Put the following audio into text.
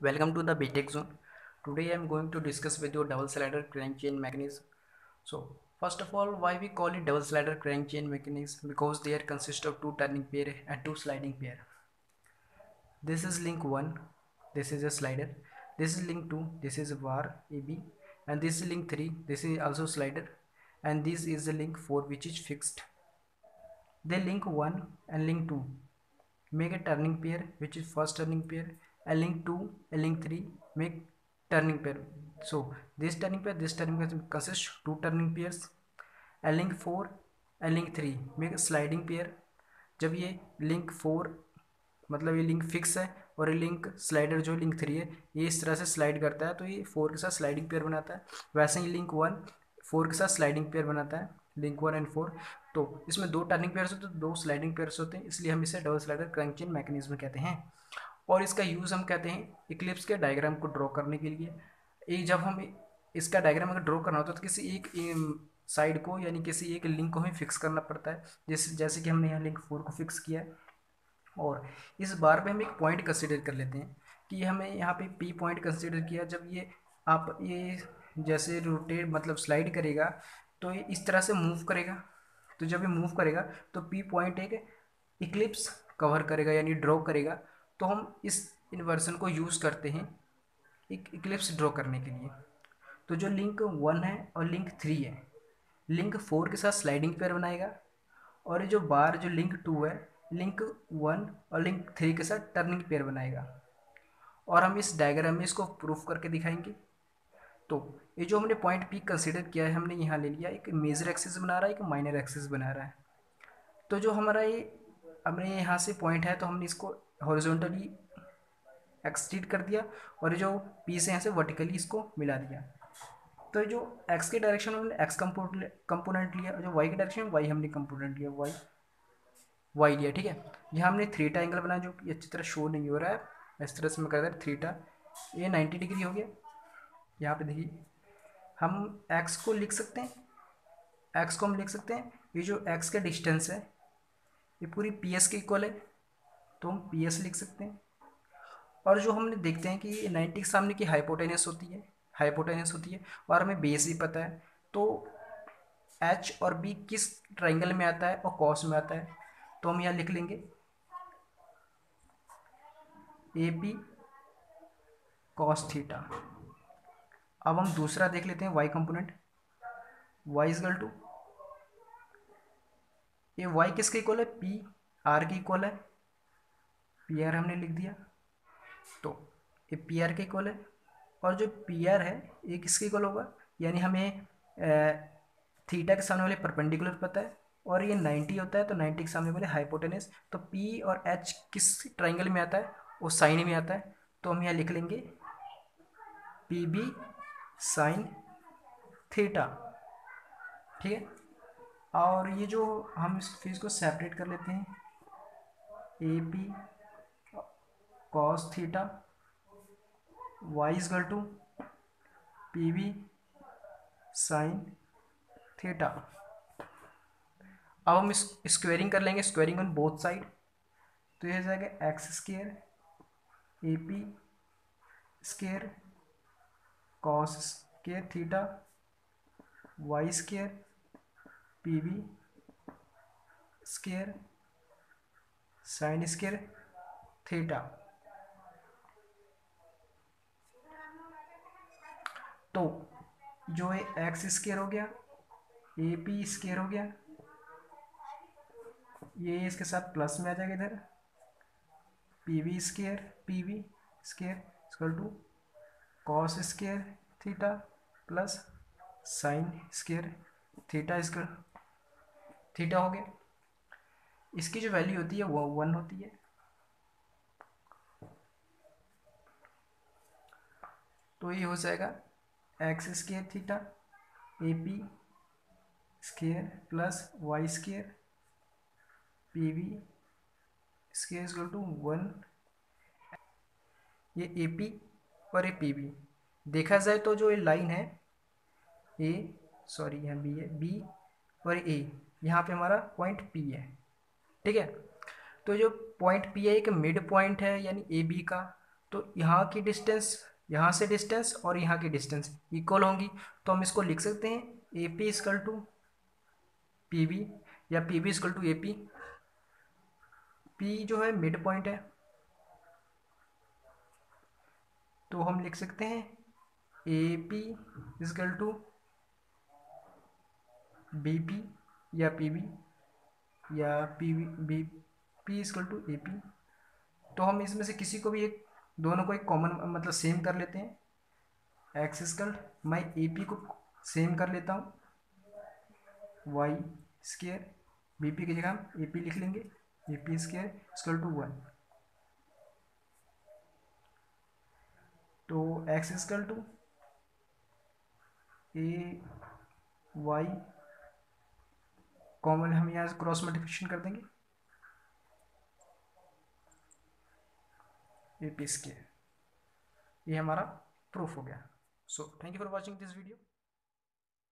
Welcome to the BTech Zone. Today I am going to discuss with you double slider crank chain mechanism. So first of all, why we call it double slider crank chain mechanism? Because they are consist of two turning pair and two sliding pair. This is link 1, this is a slider. This is link 2, this is a bar AB, and this is link 3, this is also slider, and this is the link 4 which is fixed. They link 1 and link 2 make a turning pair which is first turning pair, and link 2 and link 3 make turning pair. So this turning pair consists two turning pairs, and link 4 and link 3 make a sliding pair. जब ये link 4 मतलब ये link fix है और ये link slider जो link 3 है ये इस तरह से स्लाइड करता है तो ये 4 के साथ स्लाइडिंग पेयर बनाता है। वैसे ही लिंक 1 4 के साथ स्लाइडिंग पेयर बनाता है, लिंक 1 एंड 4। तो इसमें दो टर्निंग पेयर्स होते हैं, दो स्लाइडिंग पेयर्स होते हैं, इसलिए हम इसे double slider crank chain mechanism कहते हैं। और इसका यूज़ हम कहते हैं इक्लिप्स के डायग्राम को ड्रॉ करने के लिए। ये जब हम इसका डायग्राम अगर ड्रॉ करना होता है तो किसी एक साइड को यानी किसी एक लिंक को हमें फिक्स करना पड़ता है, जैसे कि हमने यहाँ लिंक 4 को फिक्स किया है। और इस बार पे हम एक पॉइंट कंसिडर कर लेते हैं कि हमें यहाँ पे पी पॉइंट कंसिडर किया। जब ये आप ये जैसे रोटेट मतलब स्लाइड करेगा तो ये इस तरह से मूव करेगा। तो जब ये मूव करेगा तो पी पॉइंट एक इक्लिप्स कवर करेगा यानी ड्रॉ करेगा। तो हम इस इन्वर्सन को यूज़ करते हैं एक इक्लिप्स ड्रॉ करने के लिए। तो जो लिंक 1 है और लिंक 3 है, लिंक 4 के साथ स्लाइडिंग पेयर बनाएगा, और ये जो बार जो लिंक 2 है लिंक 1 और लिंक 3 के साथ टर्निंग पेयर बनाएगा। और हम इस डायग्राम में इसको प्रूफ करके दिखाएंगे। तो ये जो हमने पॉइंट पी कंसीडर किया है हमने यहाँ ले लिया, एक मेजर एक्सिस बना रहा है एक माइनर एक्सिस बना रहा है। तो जो हमारा ये हमने यहाँ से पॉइंट है तो हमने इसको हॉरिजॉन्टली एक्सटीड कर दिया, और ये जो पी से यहाँ से वर्टिकली इसको मिला दिया। तो जो एक्स के डायरेक्शन में हमने एक्स कंपोनेंट लिया, जो वाई के डायरेक्शन में वाई हमने कंपोनेंट लिया, वाई लिया। ठीक है, यहाँ हमने थीटा एंगल बनाया जो कि अच्छी तरह शो नहीं हो रहा है। इस तरह से मैं कर थीटा, ये 90 डिग्री हो गया। यहाँ पे देखिए हम एक्स को लिख सकते हैं, एक्स को हम लिख सकते हैं ये जो एक्स का डिस्टेंस है ये पूरी पी एस के इक्वल है, तो हम पी एस लिख सकते हैं। और जो हमने देखते हैं कि 90 के सामने की हाइपोटेनस होती है, हाइपोटेनस होती है, और हमें बेस भी पता है। तो एच और बी किस ट्राइंगल में आता है और कॉस में आता है, तो हम यहाँ लिख लेंगे ए पी कॉस थीटा। अब हम दूसरा देख लेते हैं Y component, Y equal to ये वाई किसके इक्वल है, पी आर के इक्वल है। पी आर हमने लिख दिया, तो ये पी आर के इक्वल है। और जो पी आर है ये किसके इक्वल होगा, यानी हमें थीटा के सामने वाले परपेंडिकुलर पता है, और ये 90 होता है तो 90 के सामने वाले हाइपोटेनस। तो पी और एच किस ट्राइंगल में आता है, वो साइन में आता है। तो हम यहाँ लिख लेंगे पी बी साइन थीटा। ठीक है, और ये जो हम इस चीज़ को सेपरेट कर लेते हैं, A P cos theta Y equal to P B sine theta. अब हम इस स्क्वेयरिंग कर लेंगे, स्क्वेयरिंग ऑन बोथ साइड। तो यह हो जाएगा X square A P square cos square theta Y square P B square sine square theta. तो जो है एक्स स्केयर हो गया, ए पी स्केयर हो गया, ये इसके साथ प्लस में आ जाएगा इधर, P V square equal to cos square theta plus sine square theta इसका थीटा हो गया। इसकी जो वैल्यू होती है वो 1 होती है। तो ये हो जाएगा X square theta A P square plus Y square P V square equal to 1। ये ए पी और ये पी वी देखा जाए तो जो ये लाइन है ए सॉरी यहाँ बी है, बी और ए यहाँ पे हमारा पॉइंट पी है। ठीक है, तो जो पॉइंट पी है एक मिड पॉइंट है यानी ए बी का, तो यहाँ की डिस्टेंस, यहाँ से डिस्टेंस और यहाँ की डिस्टेंस इक्वल होंगी, तो हम इसको लिख सकते हैं A P equal to P B, या P B equal to A P. P जो है मिड पॉइंट है, तो हम लिख सकते हैं A P equal to B P या पी बी, या P B P equal to A P. तो हम इसमें से किसी को भी एक, दोनों को एक कॉमन मतलब सेम कर लेते हैं। एक्स इजकल, मैं ए पी को सेम कर लेता हूँ वाई स्केयर, बी पी की जगह हम ए पी लिख लेंगे, A P square equal to one. तो X equal to A Y, common हम यहाँ क्रॉस मल्टीप्लिकेशन कर देंगे, ए पी स्केयर। ये हमारा प्रूफ हो गया। So thank you for watching this video.